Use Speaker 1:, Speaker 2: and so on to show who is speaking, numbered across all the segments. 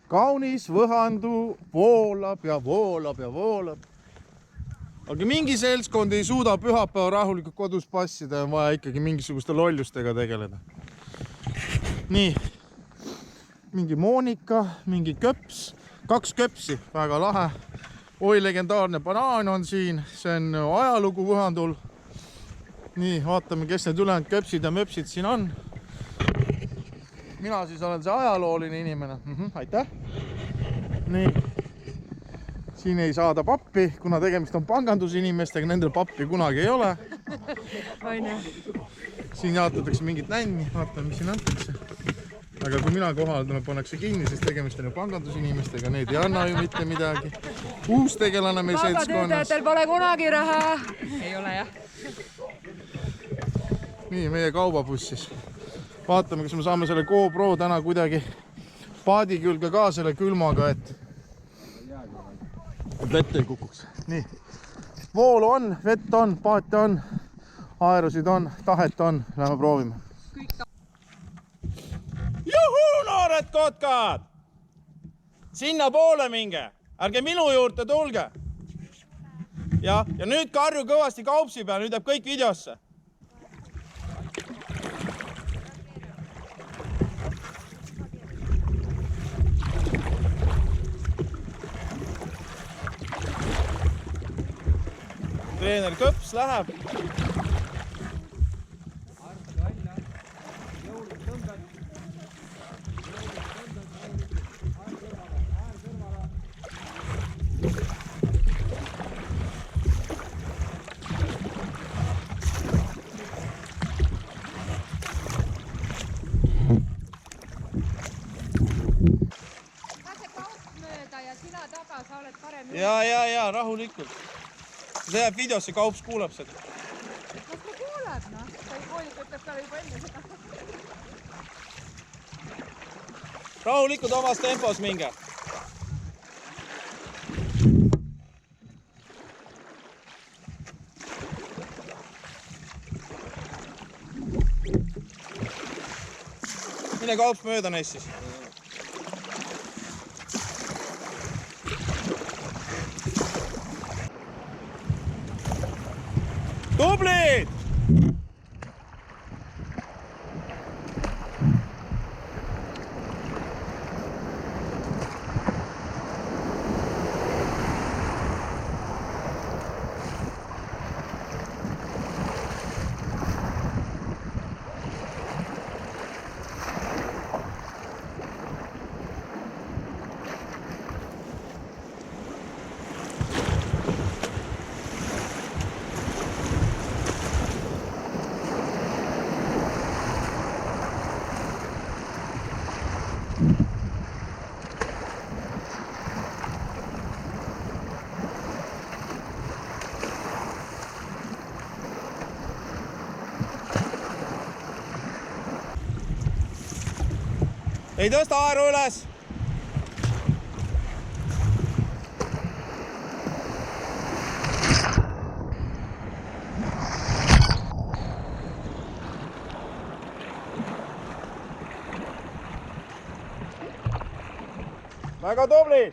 Speaker 1: kaunis võhandu voolab ja voolab ja voolab. Aga mingi seltskond ei suuda pühapäeva rahulikult kodus passida ja on vaja ikkagi mingisuguste lollustega tegeleda. Nii, mingi Moonika, mingi köps, 2 köpsi, väga lahe. Oi, legendaarne banaan on siin, see on ajalugu võhandul. Nii, vaatame, kes need ülejäänud köpsid ja möpsid siin on. Mina siis olen see ajalooline inimene. Aitäh. Nii. Siin ei saada pappi, kuna tegemist on pangandusinimestega, nendel pappi kunagi ei ole. Siin jaotatakse mingit nänni, vaatame, mis siin antakse. Aga kui mina kohal tulen, pannakse kinni, sest tegemist on ju pangandusinimestega, need ei anna ju mitte midagi. Uus tegelane meil seltskonnas.
Speaker 2: Pangatöötajatel pole kunagi raha. Ei ole jah.
Speaker 1: Nii, meie kaubabussis. Vaatame, kas me saame selle GoPro täna kuidagi paadi külge ka selle külmaga, et vett ei kukuks. Nii, voolu on, vett on, paate on, aerusid on, tahet on. Lähme proovime. Juhu, noored kotkad! Sinna poole minge. Ärge minu juurde tulge. Ja nüüd karju kõvasti kaupsi peal, nüüd jääb kõik videosse. Treener Kõps läheb. Ja, rahulikult. See jääb videosse, kaups kuulab seda.
Speaker 2: Kas ta kuuleb, noh? Ta ei koolik ütleb talle juba enne seda.
Speaker 1: Rahulikult omas tempos minge. Mine kaups mööda neist siis. Tublid! Ei tõsta aeru üles. Väga tubli.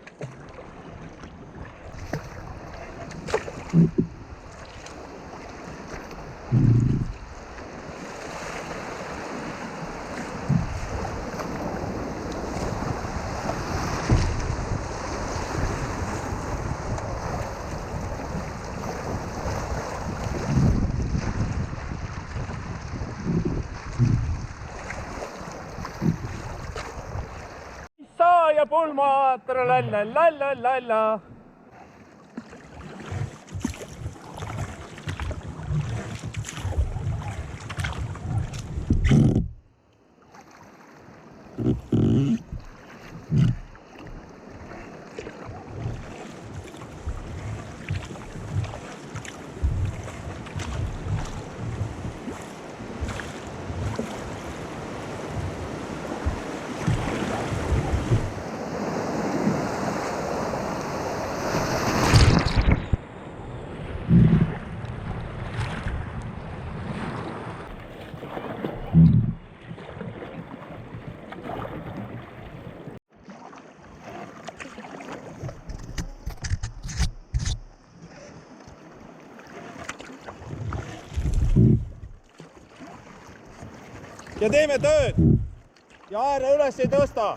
Speaker 1: Ja pulma, tralala. ja teeme tööd. Ja ääre üles ei tõsta.